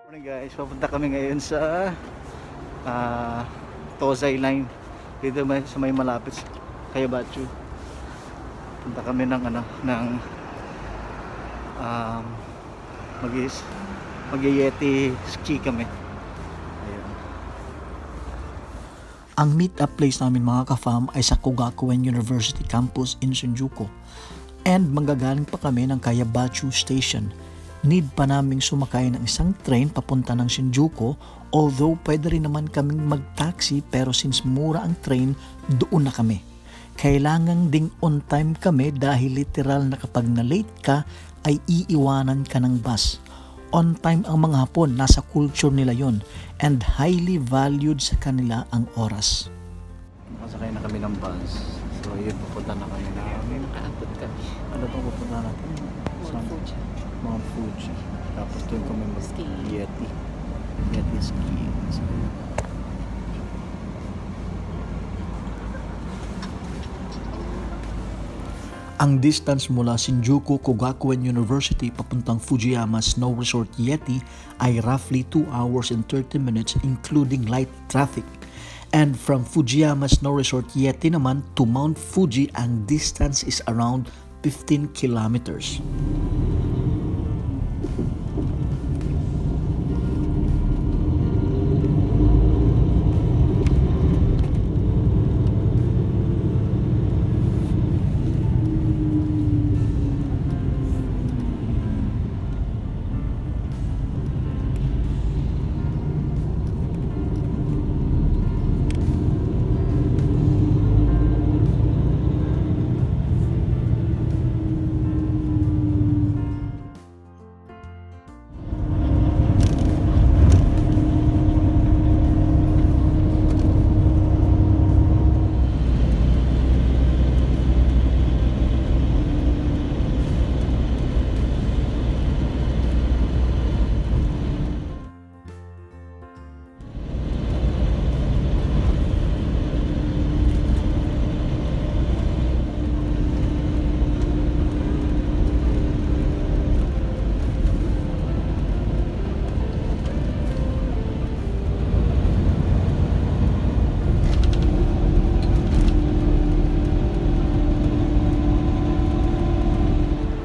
Morning guys, papunta kami ngayon sa Tozay Line dito sa may malapit kay Bachu. Punta kami ng um, mag-yeti ski kami. Ayun. Ang meet-up place namin mga ka-fam ay sa Kogakuin University Campus in Shinjuku. And manggagaling pa kami ng Kayabachu Station. Need pa naming sumakay ng isang train papunta ng Shinjuku, although pwede rin naman kaming mag-taxi, pero since mura ang train, doon na kami. Kailangan ding on time kami dahil literal na kapag na-late ka ay iiwanan ka ng bus. On time ang mga Hapon, nasa culture nila yon, and highly valued sa kanila ang oras. Nakasakay na kami ng bus. So yun, pupunta na kami namin. Nakaabot kami. Ano itong pupunta natin? Mount Fuji. Tapos doon kami mag-yeti ski. Ang distance mula Shinjuku Kogakuin University papuntang Fujiyama Snow Resort Yeti ay roughly 2 hours and 30 minutes including light traffic. And from Fujiyama Snow Resort Yeti naman to Mount Fuji, ang distance is around 15 kilometers.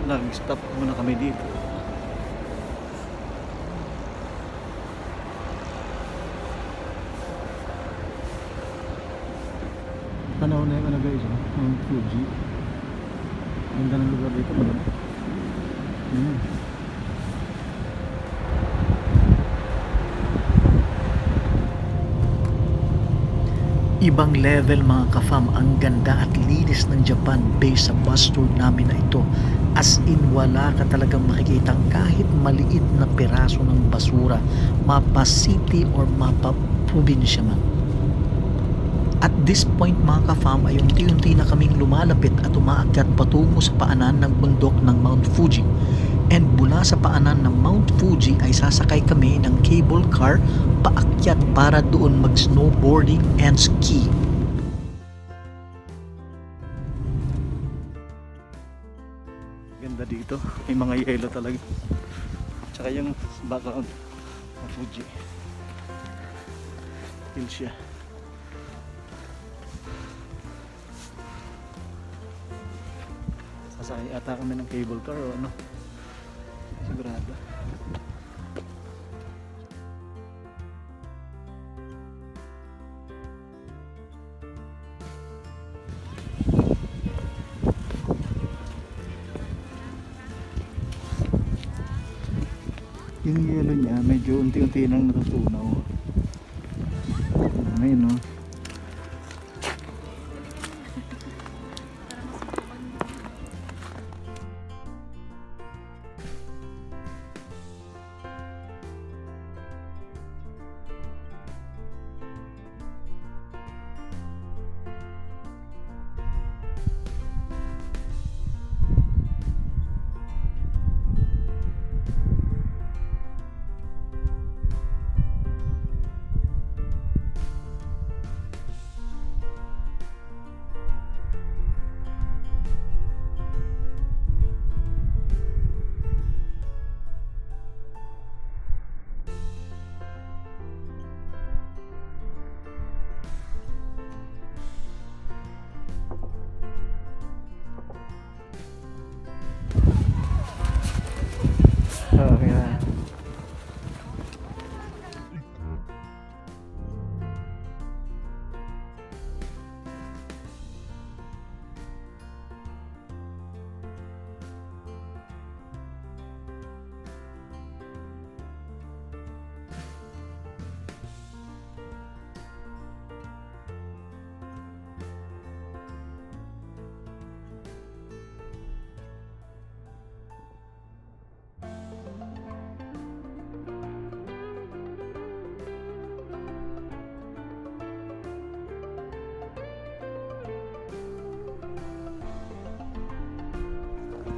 Nag-stop muna kami dito. Tanaw na yung guys, Mount Fuji. Ganda ng lugar dito. Ibang level mga ka-fam, ang ganda at linis ng Japan based sa bus tour namin na ito. As in, wala ka talagang makikitang kahit maliit na piraso ng basura, mapa city or mapa probinsya man. At this point mga ka-fam ay unti-unti na kaming lumalapit at umaakyat patungo sa paanan ng bundok ng Mount Fuji. And mula sa paanan ng Mount Fuji ay sasakay kami ng cable car paakyat para doon mag-snowboarding and ski. Ganda dito. May mga yelo talaga. Tsaka yung background ng Fuji. Hill siya. Sasakay ata kami ng cable car o ano. Sigurado. Yung yelo niya medyo unti-unti nang natutunaw. Ayun, no? Okay na.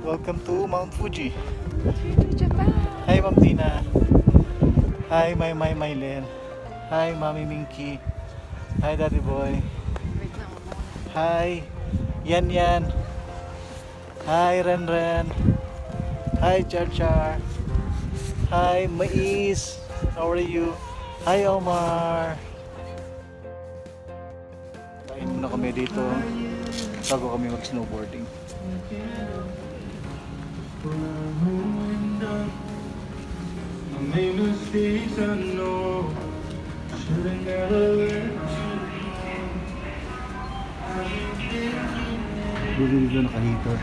Welcome to Mount Fuji. Japan. Hi Ma'am Tina. Hi Mylen. Hi Mami Minky. Hi Daddy Boy. Hi Yan Yan. Hi Ren Ren. Hi Char Char. Hi Mais. How are you? Hi Omar. Kain muna kami dito bago kami mag snowboarding. I made mistakes, I know. Should've never let you. Dito nakahito.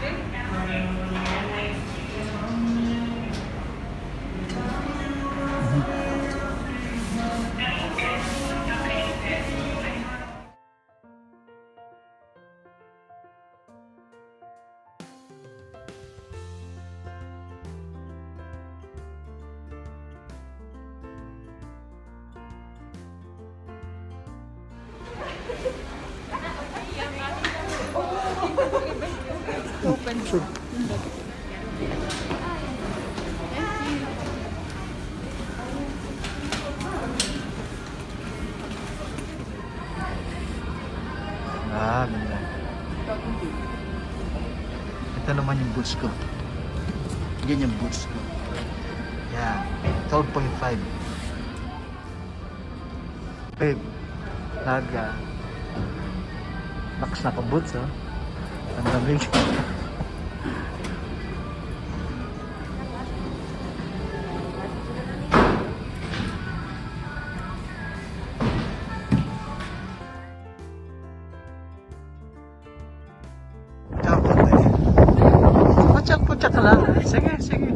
Open. Sure. Ah, ganda. Ito naman yung boots ko. Yan yung boots ko. Yan. 12.5. Babe. Laga. Lakas na ka boots, oh. Ang lamig. Putsak ka lang. Sige, sige.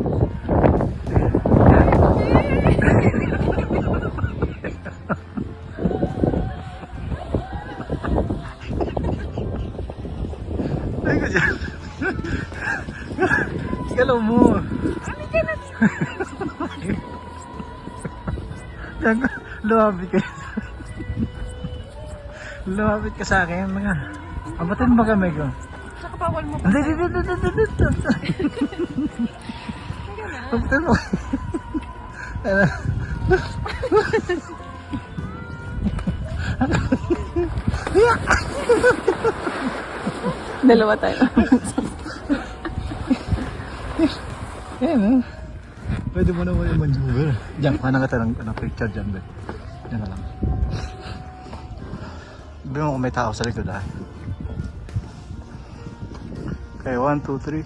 Ay ko dyan. Galaw mo. Lumapit ka. Lumapit ka sa akin. Mga abatin mo kami ko. Saka bawal mo. Hindi. Abatin mo. Dalawa tayo. Ayan, ha? Pwede mo naman yung maneuver. Diyan, panang ka ng picture dyan, be. Diyan na lang. Sabi mo kung may tao sa likod, ha? Okay, 1, 2, 3.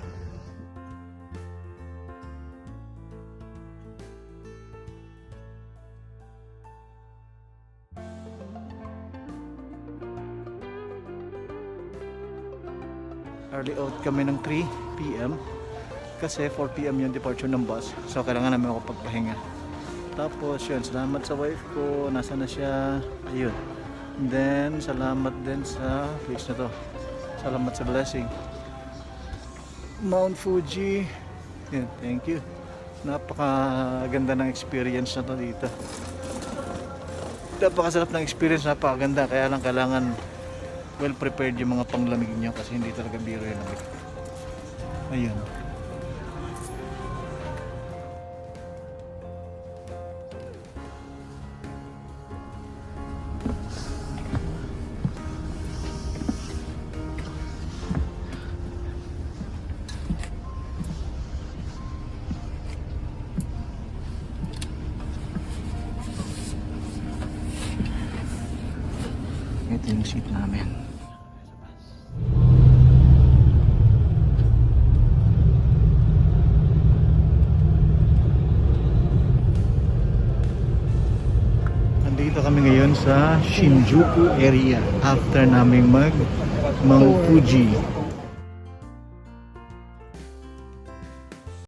Early out kami ng 3 PM kasi 4 PM yung departure ng bus, so kailangan namin ako pagpahinga. Tapos yun, salamat sa wife ko, nasa na siya, ayun. And then salamat din sa place na to, salamat sa blessing. Mount Fuji, yun, thank you. Napakaganda ng experience na to dito. Napakasarap ng experience, napakaganda, kaya lang kailangan well prepared yung mga panglamig niyo kasi hindi talaga biro yung lamig. Ayun. Ito yung seat namin. Nandito kami ngayon sa Shinjuku area after naming mag Mount Fuji.